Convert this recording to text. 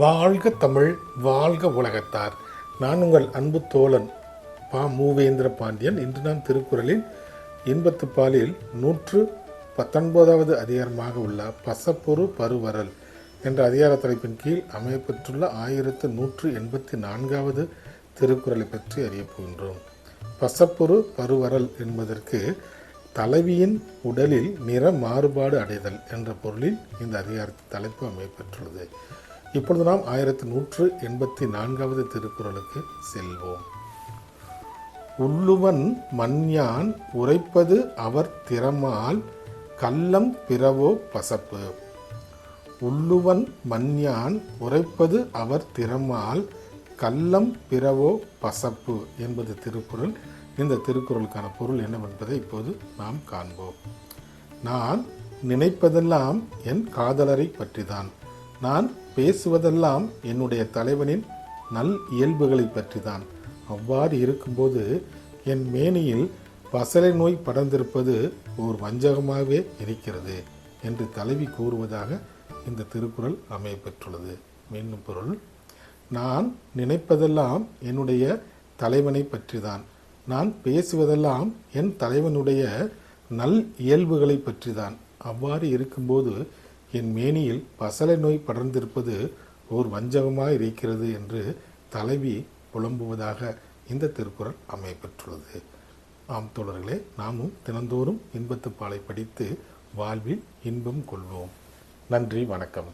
வாழ்க தமிழ், வாழ்க உலகத்தார். நான் உங்கள் அன்பு தோழன் மூவேந்திர பாண்டியன். இன்று நாம் திருக்குறளில் இன்பத்துப்பாலில் 119வது அதிகாரமாக உள்ள பசப்புறு பருவரல் என்ற அதிகார தலைப்பின் கீழ் அமையப்பெற்றுள்ள 1184வது திருக்குறளை பற்றி அறியப் போகின்றோம். பசப்புறு பருவரல் என்பதற்கு தலைவியின் உடலில் நிற மாறுபாடு அடைதல் என்ற பொருளில் இந்த அதிகாரத்தின் தலைப்பு அமையப்பெற்றுள்ளது. இப்பொழுது நாம் 1184வது திருக்குறளுக்கு செல்வோம். உள்ளுவன் மன்யான் உரைப்பது அவர் திறமால் கள்ளம் பிறவோ பசப்பு. உள்ளுவன் மன்யான் உரைப்பது அவர் திறமால் கள்ளம் பிறவோ பசப்பு என்பது திருக்குறள். இந்த திருக்குறளுக்கான பொருள் என்னவென்பதை இப்போது நாம் காண்போம். நான் நினைப்பதெல்லாம் என் காதலரை பற்றிதான். நான் பேசுவதெல்லாம் என்னுடைய தலைவனின் நல் இயல்புகளை பற்றிதான். அவ்வாறு இருக்கும்போது என் மேனியில் பசலை நோய் படர்ந்திருப்பது ஓர் வஞ்சகமாகவே இருக்கிறது என்று தலைவி கூறுவதாக இந்த திருக்குறள் அமையப்பெற்றுள்ளது. மீண்டும் பொருள்: நான் நினைப்பதெல்லாம் என்னுடைய தலைவனை பற்றிதான். நான் பேசுவதெல்லாம் என் தலைவனுடைய நல் இயல்புகளை பற்றிதான். அவ்வாறு இருக்கும்போது என் மேனியில் பசலை நோய் படர்ந்திருப்பது ஓர் வஞ்சகமாக இருக்கிறது என்று தலைவி புலம்புவதாக இந்த திருக்குறள் அமையப்பெற்றுள்ளது. ஆம் தோழர்களே, நாமும் தினந்தோறும் இன்பத்துப்பாலை படித்து வாழ்வில் இன்பம் கொள்வோம். நன்றி, வணக்கம்.